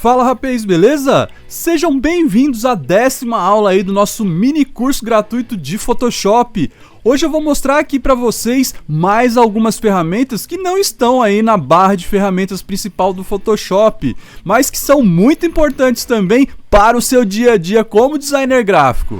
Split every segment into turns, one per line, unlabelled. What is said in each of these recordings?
Fala rapaz, beleza? Sejam bem-vindos à 10ª aula aí do nosso mini curso gratuito de Photoshop. Hoje eu vou mostrar aqui para vocês mais algumas ferramentas que não estão aí na barra de ferramentas principal do Photoshop, mas que são muito importantes também para o seu dia a dia como designer gráfico.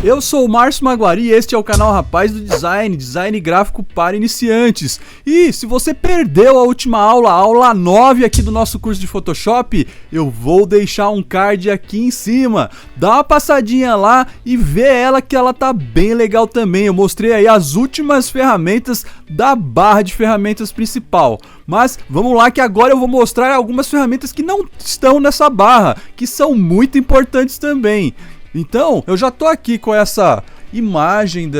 Eu sou o Márcio Maguari e este é o canal Rapaz do Design Gráfico para Iniciantes. E se você perdeu a última aula, a aula 9 aqui do nosso curso de Photoshop, eu vou deixar um card aqui em cima. Dá uma passadinha lá e vê ela que ela tá bem legal também. Eu mostrei aí as últimas ferramentas da barra de ferramentas principal. Mas vamos lá que agora eu vou mostrar algumas ferramentas que não estão nessa barra, que são muito importantes também. Então, eu já tô aqui com essa imagem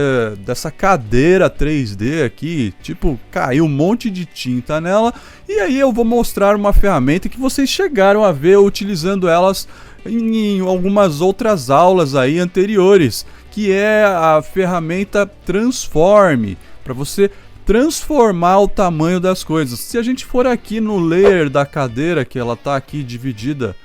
dessa cadeira 3D aqui, tipo, caiu um monte de tinta nela, e aí eu vou mostrar uma ferramenta que vocês chegaram a ver utilizando elas em algumas outras aulas aí anteriores, que é a ferramenta Transform, para você transformar o tamanho das coisas. Se a gente for aqui no layer da cadeira, que ela tá aqui dividida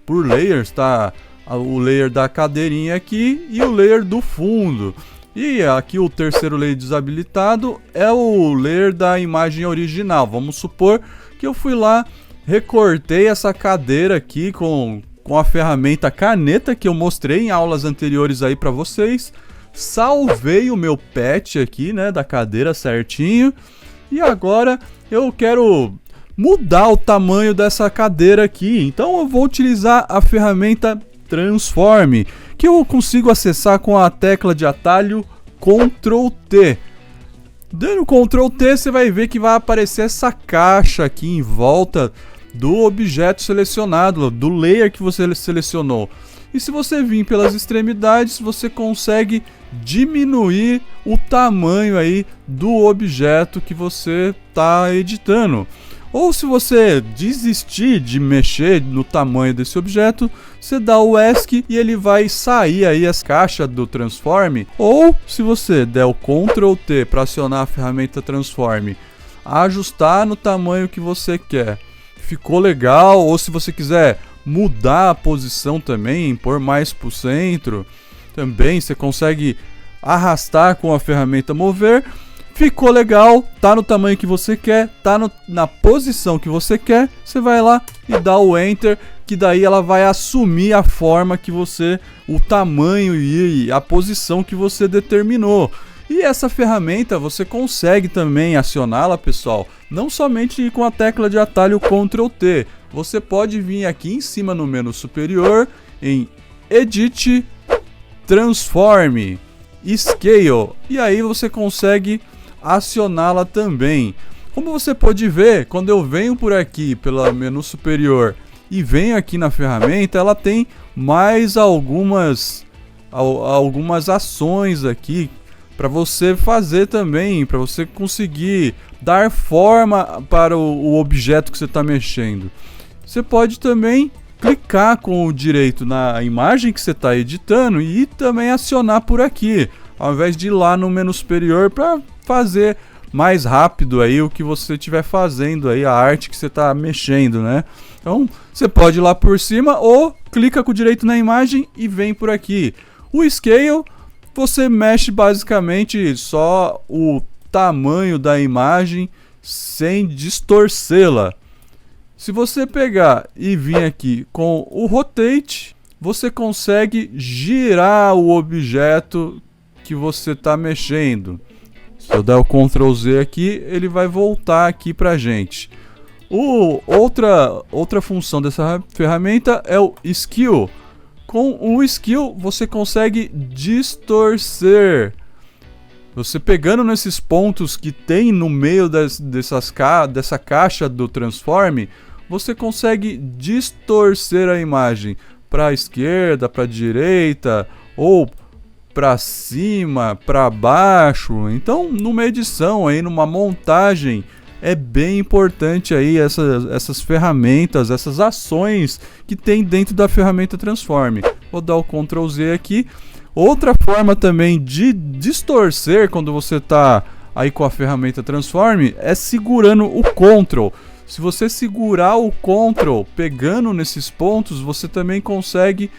por layers, tá? O layer da cadeirinha aqui e o layer do fundo. E aqui o terceiro layer desabilitado é o layer da imagem original. Vamos supor que eu fui lá, recortei essa cadeira aqui com a ferramenta caneta que eu mostrei em aulas anteriores aí para vocês. Salvei o meu patch aqui, né, da cadeira certinho. E agora eu quero mudar o tamanho dessa cadeira aqui. Então eu vou utilizar a ferramenta Transform, que eu consigo acessar com a tecla de atalho Ctrl T. Dando Ctrl T, você vai ver que vai aparecer essa caixa aqui em volta do objeto selecionado, do layer que você selecionou. E se você vir pelas extremidades, você consegue diminuir o tamanho aí do objeto que você está editando. Ou se você desistir de mexer no tamanho desse objeto, você dá o ESC e ele vai sair aí as caixas do Transform. Ou se você der o Ctrl T para acionar a ferramenta Transform, ajustar no tamanho que você quer. Ficou legal, ou se você quiser mudar a posição também, pôr mais para o centro, também você consegue arrastar com a ferramenta Mover. Ficou legal, tá no tamanho que você quer, tá na posição que você quer, você vai lá e dá o Enter, que daí ela vai assumir a forma que você, o tamanho e a posição que você determinou. E essa ferramenta você consegue também acioná-la, pessoal, não somente com a tecla de atalho Ctrl T, você pode vir aqui em cima no menu superior, em Edit, Transform, Scale, e aí você consegue acioná-la também. Como você pode ver, quando eu venho por aqui pelo menu superior e venho aqui na ferramenta, ela tem mais algumas ações aqui para você fazer também, para você conseguir dar forma para o objeto que você está mexendo. Você pode também clicar com o direito na imagem que você está editando e também acionar por aqui, ao invés de ir lá no menu superior para fazer mais rápido aí o que você estiver fazendo aí, a arte que você está mexendo, né? Então você pode ir lá por cima ou clica com o direito na imagem e vem por aqui. O Scale, você mexe basicamente só o tamanho da imagem sem distorcê-la. Se você pegar e vir aqui com o Rotate, você consegue girar o objeto que você está mexendo. Se eu der o Ctrl Z aqui, ele vai voltar aqui pra gente. Outra função dessa ferramenta é o Skew. Com o Skew você consegue distorcer. Você pegando nesses pontos que tem no meio dessa caixa do Transform, você consegue distorcer a imagem para a esquerda, para a direita ou para cima, para baixo. Então, numa edição aí, numa montagem, é bem importante aí essas ferramentas, essas ações que tem dentro da ferramenta Transform. Vou dar o Ctrl Z aqui. Outra forma também de distorcer quando você está aí com a ferramenta Transform é segurando o Ctrl. Se você segurar o Ctrl pegando nesses pontos, você também consegue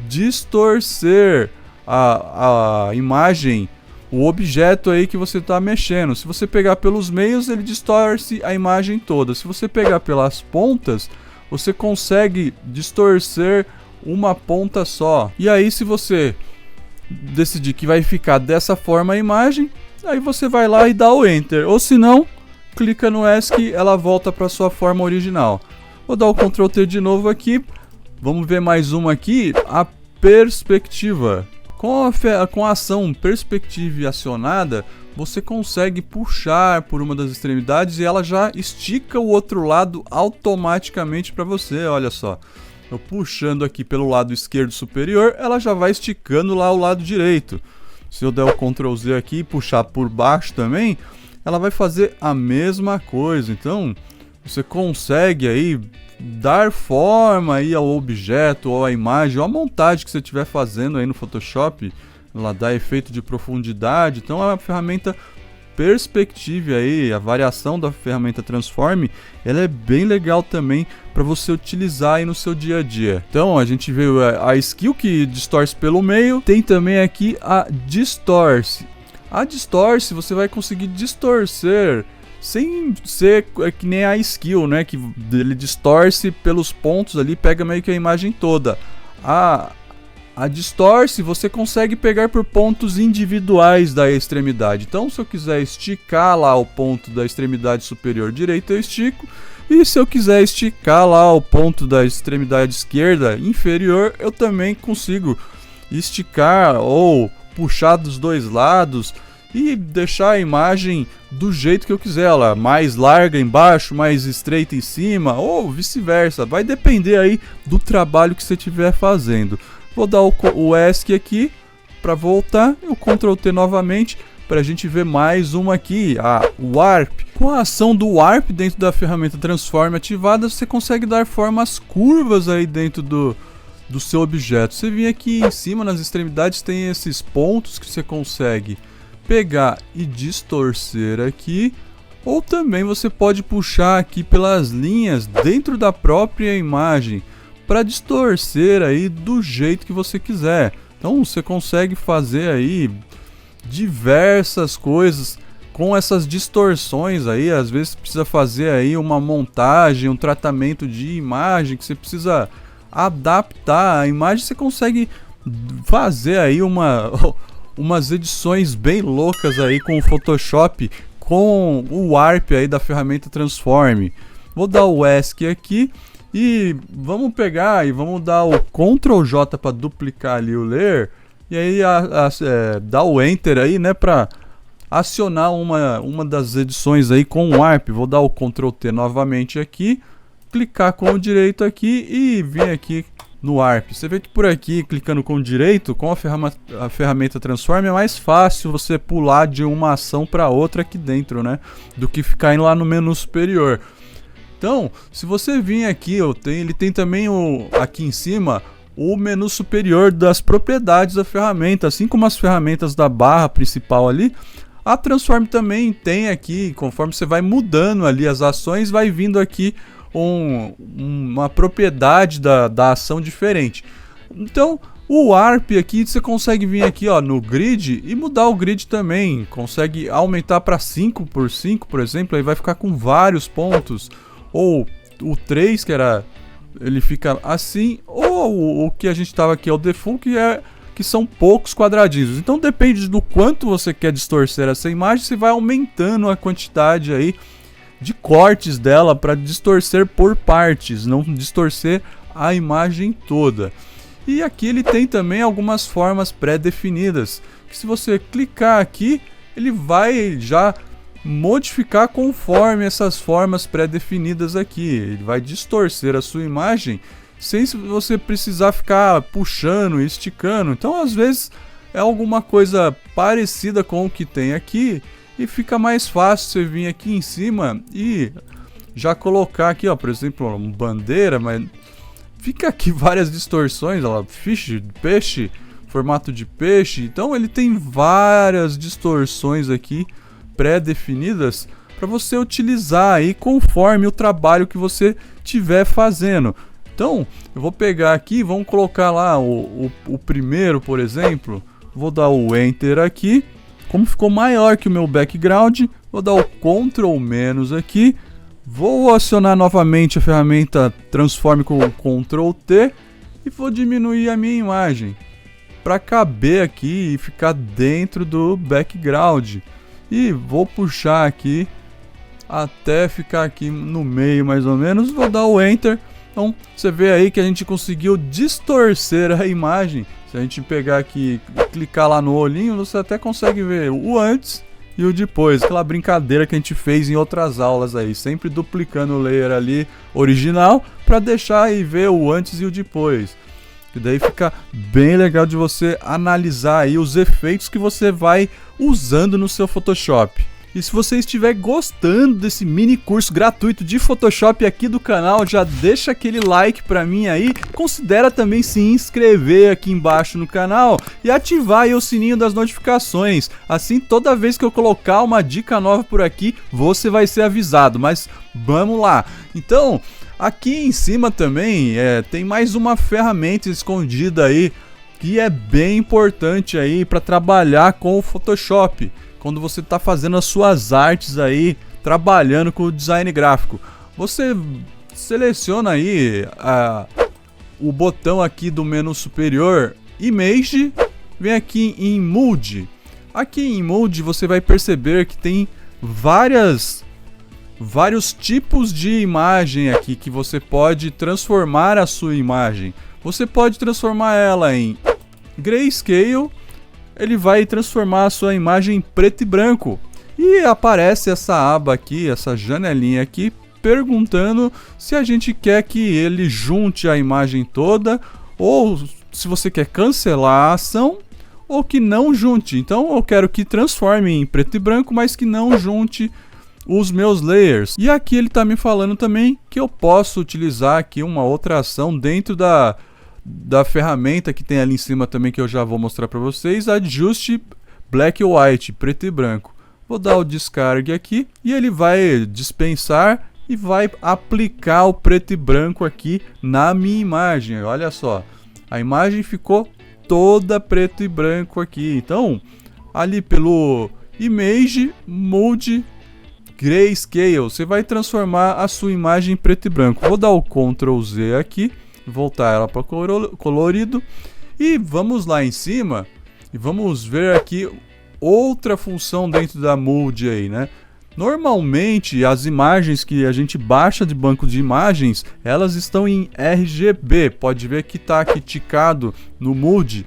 distorcer a imagem, o objeto aí que você está mexendo. Se você pegar pelos meios, ele distorce a imagem toda. Se você pegar pelas pontas, você consegue distorcer uma ponta só. E aí, se você decidir que vai ficar dessa forma a imagem, aí você vai lá e dá o Enter. Ou se não, clica no ESC, ela volta para sua forma original. Vou dar o Ctrl T de novo aqui. Vamos ver mais uma aqui, a perspectiva. Com a ação perspectiva acionada, você consegue puxar por uma das extremidades e ela já estica o outro lado automaticamente para você. Olha só, eu puxando aqui pelo lado esquerdo superior, ela já vai esticando lá o lado direito. Se eu der o Ctrl Z aqui e puxar por baixo também, ela vai fazer a mesma coisa. Então você consegue aí dar forma aí ao objeto ou à imagem ou à montagem que você estiver fazendo aí no Photoshop. Ela dá efeito de profundidade. Então a ferramenta Perspective aí, a variação da ferramenta Transform, ela é bem legal também para você utilizar aí no seu dia a dia. Então a gente vê a skill que distorce pelo meio, tem também aqui a Distorce. A Distorce você vai conseguir distorcer sem ser que nem a skill, né, que ele distorce pelos pontos ali, pega meio que a imagem toda. A Distorce você consegue pegar por pontos individuais da extremidade. Então, se eu quiser esticar lá o ponto da extremidade superior direita, eu estico. E se eu quiser esticar lá o ponto da extremidade esquerda inferior, eu também consigo esticar ou puxar dos dois lados e deixar a imagem do jeito que eu quiser, ela mais larga embaixo, mais estreita em cima, ou vice-versa. Vai depender aí do trabalho que você estiver fazendo. Vou dar o ESC aqui para voltar, o Ctrl T novamente para a gente ver mais uma aqui, a Warp. Com a ação do Warp dentro da ferramenta Transform ativada, você consegue dar formas curvas aí dentro do seu objeto. Você vem aqui em cima nas extremidades, tem esses pontos que você consegue pegar e distorcer aqui, ou também você pode puxar aqui pelas linhas dentro da própria imagem para distorcer aí do jeito que você quiser. Então você consegue fazer aí diversas coisas com essas distorções aí. Às vezes precisa fazer aí uma montagem, um tratamento de imagem que você precisa adaptar a imagem, você consegue fazer aí umas edições bem loucas aí com o Photoshop, com o Warp aí da ferramenta Transform. Vou dar o ESC aqui e vamos pegar e vamos dar o Ctrl J para duplicar ali o layer e aí dar o Enter aí, né, para acionar uma das edições aí com o Warp. Vou dar o Ctrl T novamente aqui, clicar com o direito aqui e vir aqui no Warp. Você vê que por aqui, clicando com o direito, com a ferramenta Transform, é mais fácil você pular de uma ação para outra aqui dentro, né, do que ficar indo lá no menu superior. Então, se você vir aqui, ele tem também aqui em cima o menu superior das propriedades da ferramenta, assim como as ferramentas da barra principal ali. A Transform também tem aqui, conforme você vai mudando ali as ações, vai vindo aqui uma propriedade da ação diferente. Então, o Warp aqui, você consegue vir aqui ó, no grid e mudar o grid também. Consegue aumentar para 5x5, por exemplo, aí vai ficar com vários pontos. Ou o 3, ele fica assim, ou o que a gente estava aqui é o default, que são poucos quadradinhos. Então depende do quanto você quer distorcer essa imagem, você vai aumentando a quantidade aí de cortes dela para distorcer por partes, não distorcer a imagem toda. E aqui ele tem também algumas formas pré-definidas, que se você clicar aqui, ele vai já modificar conforme essas formas pré-definidas aqui. Ele vai distorcer a sua imagem sem você precisar ficar puxando e esticando. Então às vezes é alguma coisa parecida com o que tem aqui e fica mais fácil você vir aqui em cima e já colocar aqui, ó, por exemplo, uma bandeira, mas fica aqui várias distorções, ó, fish, peixe, formato de peixe. Então ele tem várias distorções aqui pré-definidas para você utilizar aí conforme o trabalho que você estiver fazendo. Então, eu vou pegar aqui, vamos colocar lá o primeiro, por exemplo. Vou dar o Enter aqui. Como ficou maior que o meu background, vou dar o Ctrl- aqui. Vou acionar novamente a ferramenta Transform com o Ctrl+T e vou diminuir a minha imagem para caber aqui e ficar dentro do background. E vou puxar aqui até ficar aqui no meio mais ou menos. Vou dar o Enter. Então você vê aí que a gente conseguiu distorcer a imagem. Se a gente pegar aqui e clicar lá no olhinho, você até consegue ver o antes e o depois. Aquela brincadeira que a gente fez em outras aulas aí, sempre duplicando o layer ali original para deixar e ver o antes e o depois. E daí fica bem legal de você analisar aí os efeitos que você vai usando no seu Photoshop. E se você estiver gostando desse mini curso gratuito de Photoshop aqui do canal, já deixa aquele like pra mim aí, considera também se inscrever aqui embaixo no canal e ativar aí o sininho das notificações. Assim, toda vez que eu colocar uma dica nova por aqui, você vai ser avisado. Mas vamos lá. Então, aqui em cima também tem mais uma ferramenta escondida aí que é bem importante aí para trabalhar com o Photoshop. Quando você está fazendo as suas artes aí, trabalhando com o design gráfico, você seleciona aí o botão aqui do menu superior, Image, vem aqui em Mood. Aqui em Mood você vai perceber que tem vários tipos de imagem aqui que você pode transformar a sua imagem. Você pode transformar ela em Grayscale. Ele vai transformar a sua imagem em preto e branco. E aparece essa aba aqui, essa janelinha aqui, perguntando se a gente quer que ele junte a imagem toda, ou se você quer cancelar a ação, ou que não junte. Então eu quero que transforme em preto e branco, mas que não junte os meus layers. E aqui ele está me falando também que eu posso utilizar aqui uma outra ação dentro da ferramenta que tem ali em cima também, que eu já vou mostrar para vocês, Adjust Black and White, preto e branco. Vou dar o descargue aqui e ele vai dispensar e vai aplicar o preto e branco aqui na minha imagem. Olha só, a imagem ficou toda preto e branco aqui. Então, ali pelo Image Mode Grayscale, você vai transformar a sua imagem em preto e branco. Vou dar o Ctrl Z aqui, voltar ela para colorido e vamos lá em cima e vamos ver aqui outra função dentro da Mood aí, né? Normalmente as imagens que a gente baixa de banco de imagens, elas estão em RGB. Pode ver que tá aqui ticado no Mood,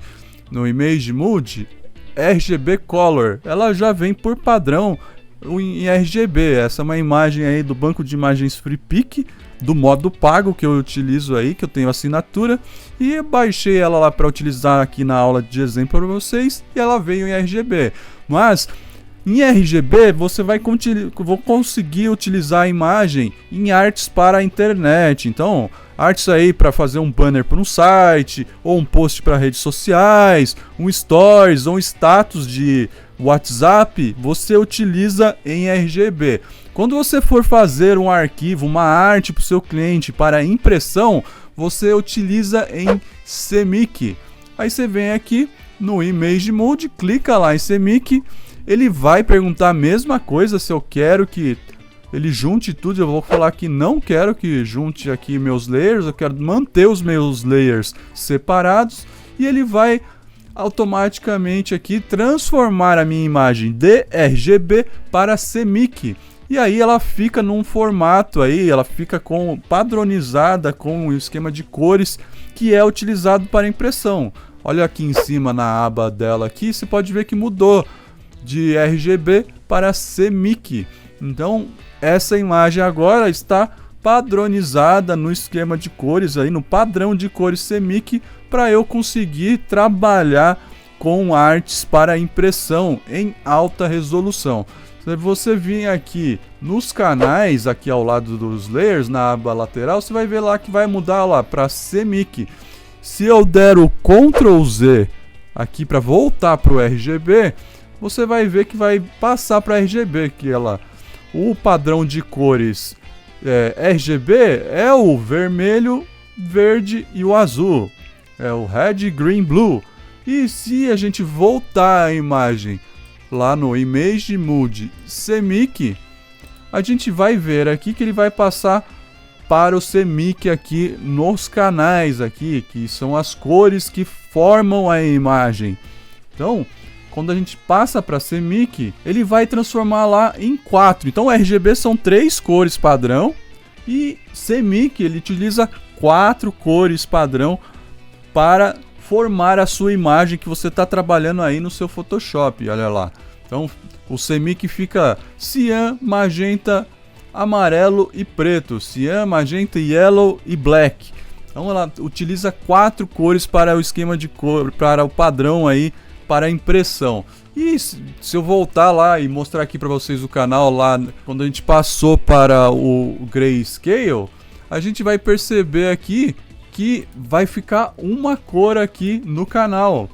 no Image Mood, RGB Color. Ela já vem por padrão em RGB. Essa é uma imagem aí do banco de imagens FreePic, do modo pago que eu utilizo aí, que eu tenho assinatura, e eu baixei ela lá para utilizar aqui na aula de exemplo para vocês, e ela veio em RGB. Mas em RGB você vai conseguir utilizar a imagem em artes para a internet. Então, artes aí para fazer um banner para um site, ou um post para redes sociais, um stories ou um status de WhatsApp, você utiliza em RGB. Quando você for fazer um arquivo, uma arte para o seu cliente para impressão, você utiliza em CMYK. Aí você vem aqui no Image Mode, clica lá em CMYK, ele vai perguntar a mesma coisa se eu quero que ele junte tudo. Eu vou falar que não quero que junte aqui meus layers, eu quero manter os meus layers separados, e ele vai automaticamente aqui transformar a minha imagem de RGB para CMYK. E aí ela fica num formato aí, ela fica padronizada com o esquema de cores que é utilizado para impressão. Olha aqui em cima na aba dela aqui, você pode ver que mudou de RGB para CMYK. Então essa imagem agora está padronizada no esquema de cores aí, no padrão de cores CMYK, para eu conseguir trabalhar com artes para impressão em alta resolução. Se você vir aqui nos canais, aqui ao lado dos layers, na aba lateral, você vai ver lá que vai mudar lá para CMYK. Se eu der o Ctrl Z aqui para voltar para o RGB, você vai ver que vai passar para RGB, que ela o padrão de cores RGB é o vermelho, verde e o azul. É o red, green, blue. E se a gente voltar a imagem lá no Image Mode CMYK, a gente vai ver aqui que ele vai passar para o CMYK aqui nos canais aqui, que são as cores que formam a imagem. Então, quando a gente passa para CMYK, ele vai transformar lá em 4. Então, RGB são 3 cores padrão e CMYK ele utiliza 4 cores padrão para formar a sua imagem que você está trabalhando aí no seu Photoshop. Olha lá. Então, o CMYK fica cian, magenta, amarelo e preto. Cian, magenta, yellow e black. Então, ela utiliza 4 cores para o esquema de cor, para o padrão aí, para a impressão. E se eu voltar lá e mostrar aqui para vocês o canal lá, quando a gente passou para o Grayscale, a gente vai perceber aqui que vai ficar uma cor aqui no canal.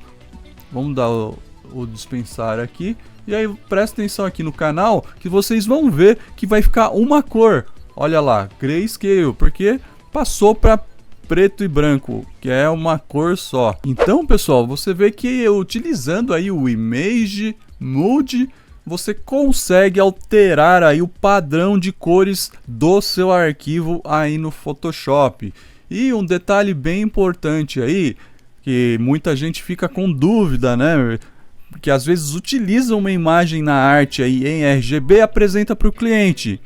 Vamos dar o dispensar aqui. E aí presta atenção aqui no canal que vocês vão ver que vai ficar uma cor. Olha lá, Grayscale, porque passou para preto e branco, que é uma cor só. Então, pessoal, você vê que utilizando aí o Image Mode, você consegue alterar aí o padrão de cores do seu arquivo aí no Photoshop. E um detalhe bem importante aí, que muita gente fica com dúvida, né? Que às vezes utiliza uma imagem na arte aí em RGB e apresenta para o cliente.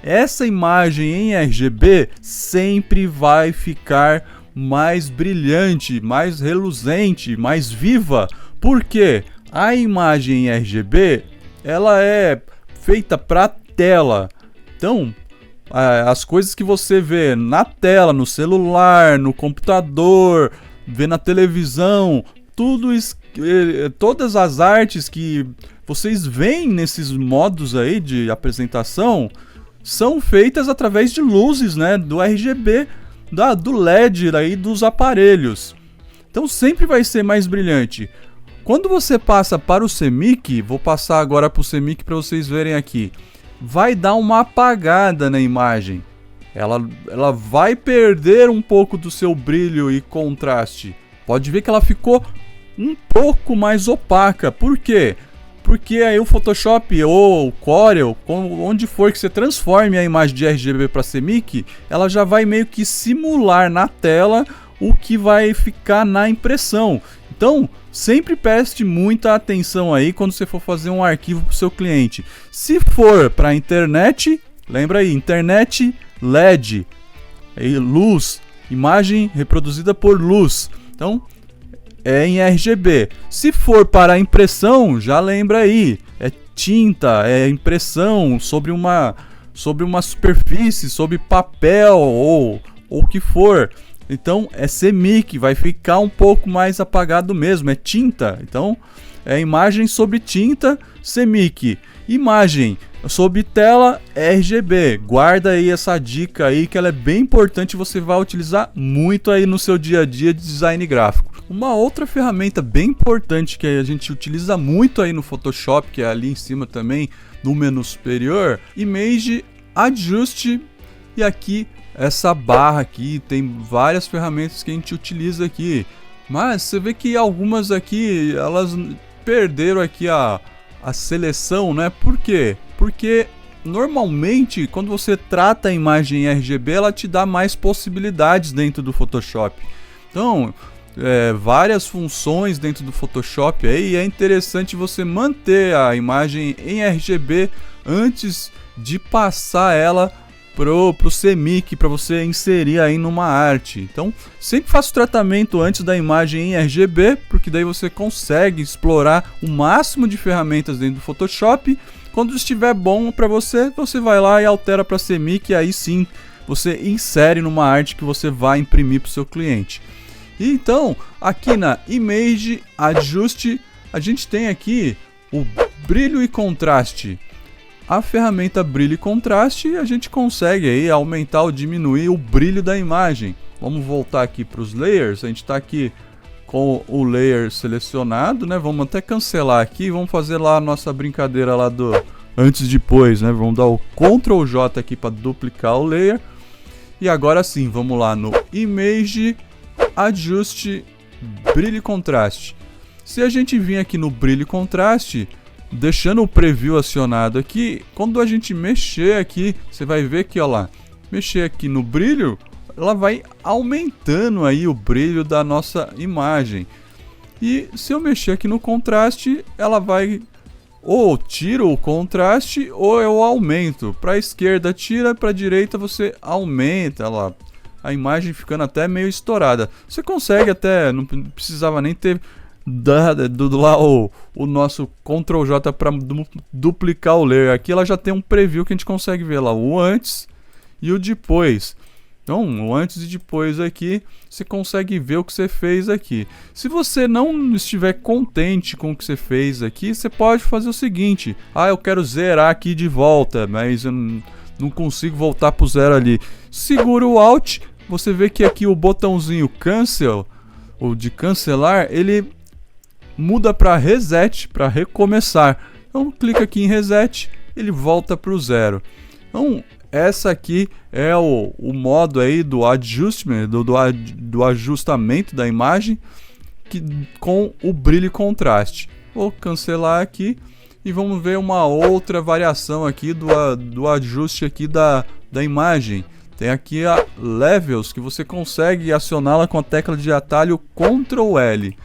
Essa imagem em RGB sempre vai ficar mais brilhante, mais reluzente, mais viva. Porque a imagem em RGB, ela é feita para tela. Então, as coisas que você vê na tela, no celular, no computador, vê na televisão, tudo isso, todas as artes que vocês veem nesses modos aí de apresentação são feitas através de luzes, né, do RGB, do LED aí dos aparelhos. Então sempre vai ser mais brilhante. Quando você passa para o CMYK, vou passar agora para o CMYK para vocês verem aqui, vai dar uma apagada na imagem. Ela vai perder um pouco do seu brilho e contraste. Pode ver que ela ficou um pouco mais opaca. Por quê? Porque aí o Photoshop ou o Corel, onde for que você transforme a imagem de RGB para CMYK, ela já vai meio que simular na tela o que vai ficar na impressão. Então, sempre preste muita atenção aí quando você for fazer um arquivo para o seu cliente. Se for para a internet, lembra aí, internet LED, aí, luz, imagem reproduzida por luz. Então, é em RGB. Se for para a impressão, já lembra aí, é tinta, é impressão sobre uma superfície, sobre papel ou o que for. Então é CMYK, vai ficar um pouco mais apagado mesmo, é tinta. Então é imagem sobre tinta, CMYK. Imagem sobre tela, RGB. Guarda aí essa dica aí que ela é bem importante, você vai utilizar muito aí no seu dia a dia de design gráfico. Uma outra ferramenta bem importante que a gente utiliza muito aí no Photoshop, que é ali em cima também, no menu superior, Image Adjust, e aqui essa barra aqui, tem várias ferramentas que a gente utiliza aqui, mas você vê que algumas aqui, elas perderam aqui a seleção, né? Por quê? Porque normalmente quando você trata a imagem em RGB, ela te dá mais possibilidades dentro do Photoshop. Então, várias funções dentro do Photoshop aí, é interessante você manter a imagem em RGB antes de passar ela pro CMYK, para você inserir aí numa arte. Então sempre faça o tratamento antes da imagem em RGB, porque daí você consegue explorar o máximo de ferramentas dentro do Photoshop. Quando estiver bom para você, você vai lá e altera para CMYK, e aí sim você insere numa arte que você vai imprimir para o seu cliente. Então, aqui na Image Adjust, a gente tem aqui o brilho e contraste. A ferramenta brilho e contraste, a gente consegue aí aumentar ou diminuir o brilho da imagem. Vamos voltar aqui para os layers, a gente está aqui com o layer selecionado, né? Vamos até cancelar aqui, vamos fazer lá a nossa brincadeira lá antes e depois, né? Vamos dar o Ctrl J aqui para duplicar o layer. E agora sim, vamos lá no Image, Ajuste, Brilho e Contraste. Se a gente vir aqui no Brilho e Contraste, deixando o Preview acionado aqui, quando a gente mexer aqui, você vai ver que, ó lá, mexer aqui no brilho, ela vai aumentando aí o brilho da nossa imagem. E se eu mexer aqui no contraste, ela vai ou tira o contraste ou eu aumento. Para a esquerda tira, para a direita você aumenta, lá, a imagem ficando até meio estourada. Você consegue até, não precisava nem ter dado lá o nosso Ctrl J para duplicar o layer. Aqui ela já tem um preview que a gente consegue ver lá o antes e o depois. Então, o antes e depois aqui, você consegue ver o que você fez aqui. Se você não estiver contente com o que você fez aqui, você pode fazer o seguinte: ah, eu quero zerar aqui de volta, mas eu não consigo voltar para o zero ali. Segura o Alt, você vê que aqui o botãozinho Cancel, ou de cancelar, ele muda para Reset, para recomeçar. Então, clica aqui em Reset, ele volta para o zero. Então, essa aqui é o modo aí do adjustment, do ajustamento da imagem com o brilho e contraste. Vou cancelar aqui e vamos ver uma outra variação aqui do ajuste aqui da imagem. Tem aqui a Levels, que você consegue acioná-la com a tecla de atalho Ctrl L.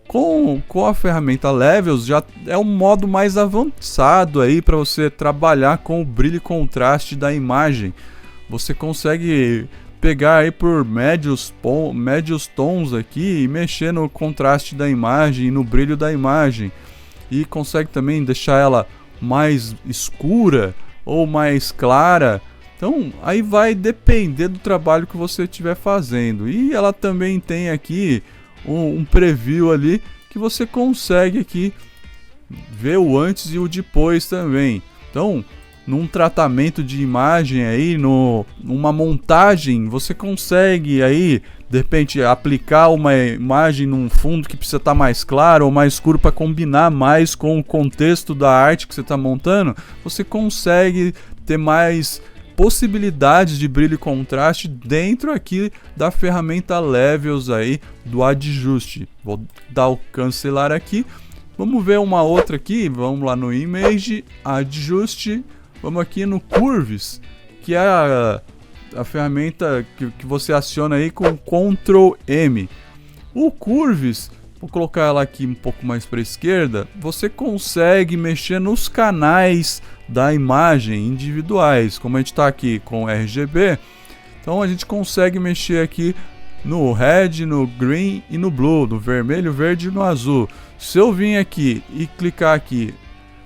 Com a ferramenta Levels já é um modo mais avançado aí para você trabalhar com o brilho e contraste da imagem. Você consegue pegar aí por médios tons aqui e mexer no contraste da imagem e no brilho da imagem. E consegue também deixar ela mais escura ou mais clara. Então aí vai depender do trabalho que você estiver fazendo. E ela também tem aqui um preview ali que você consegue aqui ver o antes e o depois também. Então, num tratamento de imagem aí, numa montagem, você consegue aí, de repente, aplicar uma imagem num fundo que precisa estar mais claro ou mais escuro para combinar mais com o contexto da arte que você está montando. Você consegue ter mais possibilidades de brilho e contraste dentro aqui da ferramenta Levels aí do ajuste. Vou dar o cancelar aqui. Vamos ver uma outra aqui. Vamos lá no Image, Ajuste. Vamos aqui no Curves, que é a ferramenta que você aciona aí com Ctrl M. O Curves, vou colocar ela aqui um pouco mais para a esquerda. Você consegue mexer nos canais da imagem individuais, como a gente está aqui com RGB. Então a gente consegue mexer aqui no Red, no Green e no Blue, no vermelho, verde e no azul. Se eu vir aqui e clicar aqui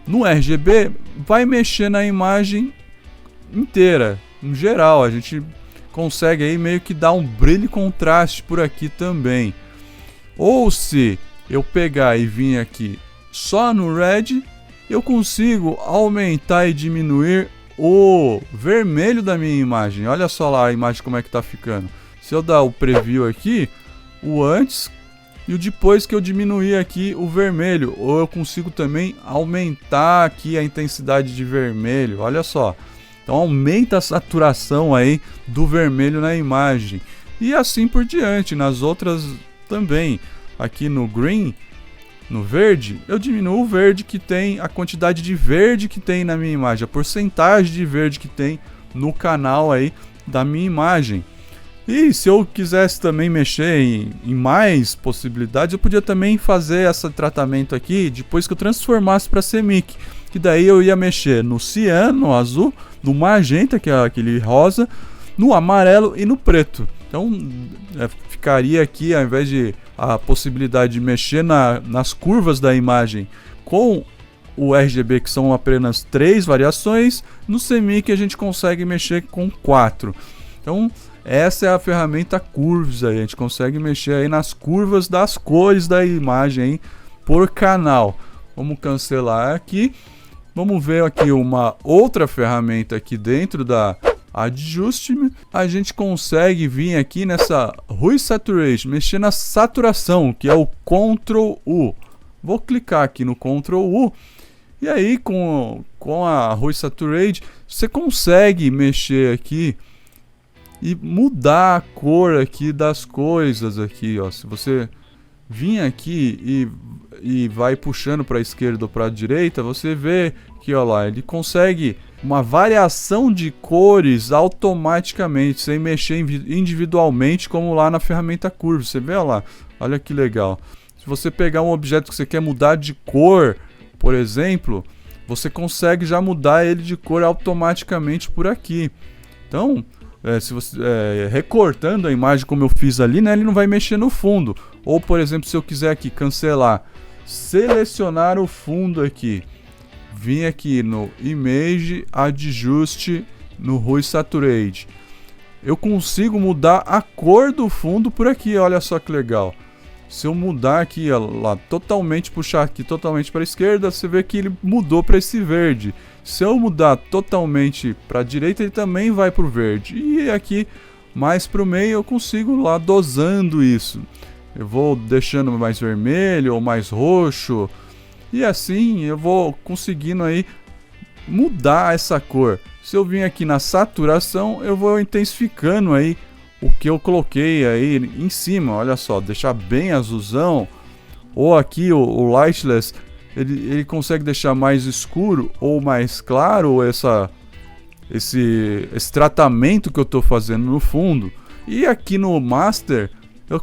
no RGB, vai mexer na imagem inteira, em geral. A gente consegue aí meio que dar um brilho e contraste por aqui também. Ou se eu pegar e vir aqui só no Red, eu consigo aumentar e diminuir o vermelho da minha imagem. Olha só lá a imagem como é que tá ficando. Se eu dar o preview aqui, o antes e o depois que eu diminuir aqui o vermelho, ou eu consigo também aumentar aqui a intensidade de vermelho. Olha só. Então aumenta a saturação aí do vermelho na imagem. E assim por diante, nas outras também. Aqui no Green, no verde, eu diminuo o verde que tem, a quantidade de verde que tem na minha imagem, a porcentagem de verde que tem no canal aí da minha imagem. E se eu quisesse também mexer em mais possibilidades, eu podia também fazer esse tratamento aqui depois que eu transformasse para CMYK, que daí eu ia mexer no cian, no azul, no magenta, que é aquele rosa, no amarelo e no preto. Então ficaria aqui, ao invés de a possibilidade de mexer nas curvas da imagem com o RGB, que são apenas 3 variações, no CMYK a gente consegue mexer com 4. Então essa é a ferramenta Curves aí. A gente consegue mexer aí nas curvas das cores da imagem aí por canal. Vamos cancelar aqui. Vamos ver aqui uma outra ferramenta aqui dentro da Adjustment. A gente consegue vir aqui nessa Hue Saturation, mexer na saturação, que é o Ctrl U. Vou clicar aqui no Ctrl U E aí com a Hue Saturate você consegue mexer aqui e mudar a cor aqui das coisas aqui, ó. Se você vir aqui e vai puxando para a esquerda ou para a direita, você vê que, ó lá, ele consegue uma variação de cores automaticamente, sem mexer individualmente, como lá na ferramenta Curve. Você vê, ó lá, olha que legal. Se você pegar um objeto que você quer mudar de cor, por exemplo, você consegue já mudar ele de cor automaticamente por aqui. Então, se você recortando a imagem como eu fiz ali, né, ele não vai mexer no fundo. Ou, por exemplo, se eu quiser aqui cancelar, selecionar o fundo aqui, vim aqui no Image, Adjust, no Hue Saturate, eu consigo mudar a cor do fundo por aqui. Olha só que legal. Se eu mudar aqui, ó, lá, totalmente, puxar aqui totalmente para a esquerda, você vê que ele mudou para esse verde. Se eu mudar totalmente para a direita, ele também vai para o verde. E aqui, mais para o meio, eu consigo lá dosando isso. Eu vou deixando mais vermelho ou mais roxo. E assim eu vou conseguindo aí mudar essa cor. Se eu vir aqui na saturação, eu vou intensificando aí o que eu coloquei aí em cima. Olha só, deixar bem azulzão. Ou aqui o Lightless, ele consegue deixar mais escuro ou mais claro esse tratamento que eu estou fazendo no fundo. E aqui no Master,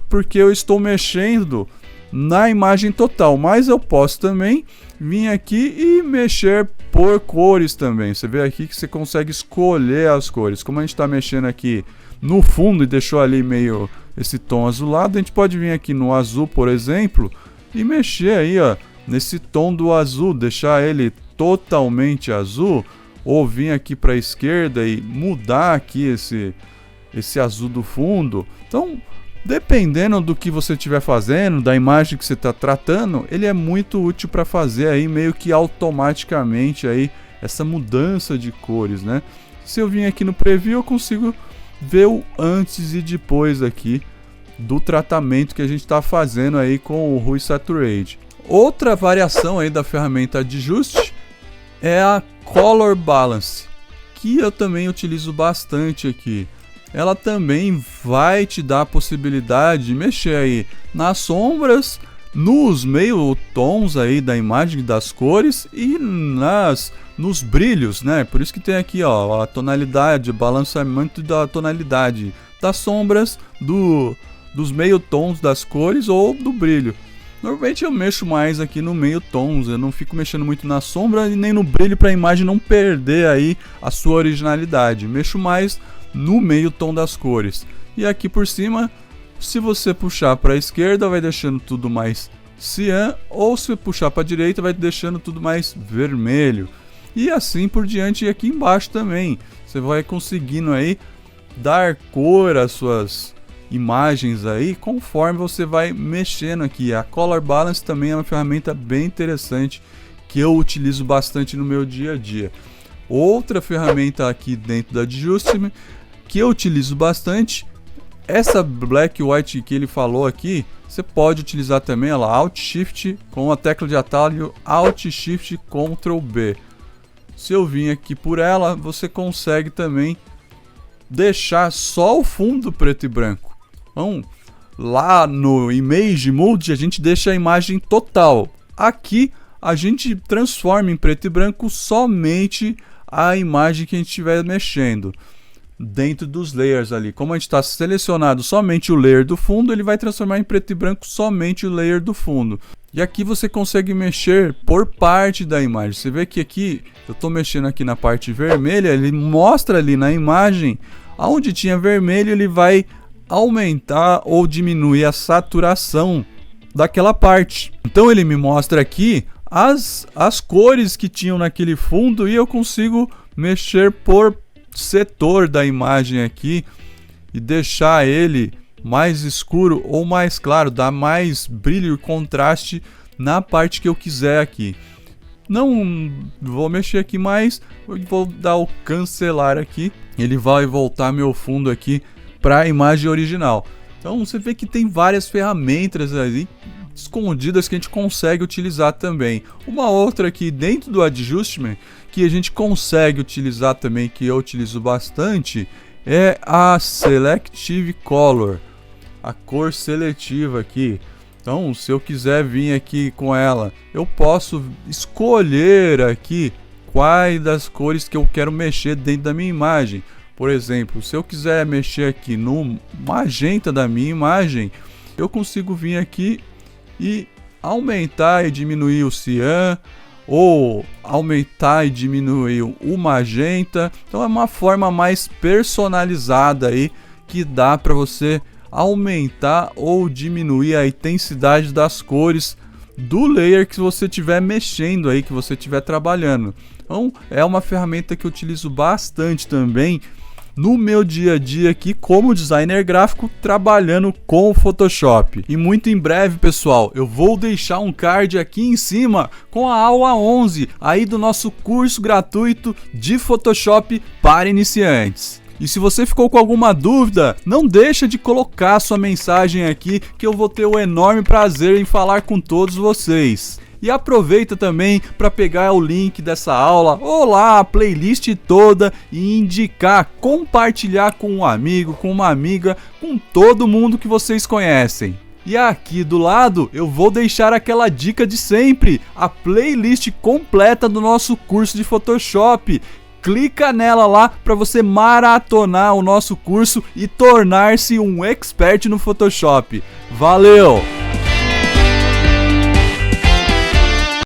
porque eu estou mexendo na imagem total, mas eu posso também vir aqui e mexer por cores também. Você vê aqui que você consegue escolher as cores. Como a gente está mexendo aqui no fundo e deixou ali meio esse tom azulado, a gente pode vir aqui no azul, por exemplo, e mexer aí, ó, nesse tom do azul, deixar ele totalmente azul, ou vir aqui para a esquerda e mudar aqui esse azul do fundo. Então, dependendo do que você estiver fazendo, da imagem que você está tratando, ele é muito útil para fazer aí meio que automaticamente aí essa mudança de cores, né? Se eu vir aqui no Preview, eu consigo ver o antes e depois aqui do tratamento que a gente está fazendo aí com o Hue Saturate. Outra variação aí da ferramenta Adjust é a Color Balance, que eu também utilizo bastante aqui. Ela também vai te dar a possibilidade de mexer aí nas sombras, nos meio tons aí da imagem das cores e nos brilhos, né? Por isso que tem aqui, ó, a tonalidade, o balanceamento da tonalidade das sombras, dos meio tons das cores ou do brilho. Normalmente eu mexo mais aqui no meio tons, eu não fico mexendo muito na sombra e nem no brilho para a imagem não perder aí a sua originalidade. Mexo mais no meio tom das cores. E aqui por cima, se você puxar para a esquerda, vai deixando tudo mais cian, ou se puxar para a direita, vai deixando tudo mais vermelho. E assim por diante, e aqui embaixo também. Você vai conseguindo aí dar cor às suas imagens aí, conforme você vai mexendo aqui. A Color Balance também é uma ferramenta bem interessante, que eu utilizo bastante no meu dia a dia. Outra ferramenta aqui dentro da Adjustment que eu utilizo bastante, essa Black White que ele falou aqui, você pode utilizar também ela, Alt Shift com a tecla de atalho Alt Shift Ctrl B. Se eu vim aqui por ela, você consegue também deixar só o fundo preto e branco. Então, lá no Image Mode a gente deixa a imagem total. Aqui a gente transforma em preto e branco somente a imagem que a gente estiver mexendo dentro dos layers ali. Como a gente está selecionado somente o layer do fundo, ele vai transformar em preto e branco somente o layer do fundo. E aqui você consegue mexer por parte da imagem. Você vê que aqui eu estou mexendo aqui na parte vermelha, ele mostra ali na imagem aonde tinha vermelho, ele vai aumentar ou diminuir a saturação daquela parte. Então ele me mostra aqui as cores que tinham naquele fundo e eu consigo mexer por setor da imagem aqui e deixar ele mais escuro ou mais claro, dar mais brilho e contraste na parte que eu quiser aqui. Não vou mexer aqui mais, vou dar o cancelar aqui, ele vai voltar meu fundo aqui para a imagem original. Então você vê que tem várias ferramentas aí escondidas que a gente consegue utilizar também. Uma outra aqui dentro do Adjustment que a gente consegue utilizar também, que eu utilizo bastante, é a Selective Color, a cor seletiva aqui. Então, se eu quiser vir aqui com ela, eu posso escolher aqui quais das cores que eu quero mexer dentro da minha imagem. Por exemplo, se eu quiser mexer aqui no magenta da minha imagem, eu consigo vir aqui e aumentar e diminuir o cian, ou aumentar e diminuir o magenta. Então é uma forma mais personalizada aí que dá para você aumentar ou diminuir a intensidade das cores do layer que você estiver mexendo aí, que você estiver trabalhando. Então é uma ferramenta que eu utilizo bastante também no meu dia a dia aqui como designer gráfico, trabalhando com o Photoshop. E muito em breve, pessoal, eu vou deixar um card aqui em cima com a aula 11 aí do nosso curso gratuito de Photoshop para iniciantes. E se você ficou com alguma dúvida, não deixa de colocar sua mensagem aqui, que eu vou ter o enorme prazer em falar com todos vocês. E aproveita também para pegar o link dessa aula ou lá a playlist toda e indicar, compartilhar com um amigo, com uma amiga, com todo mundo que vocês conhecem. E aqui do lado eu vou deixar aquela dica de sempre, a playlist completa do nosso curso de Photoshop. Clica nela lá para você maratonar o nosso curso e tornar-se um expert no Photoshop. Valeu!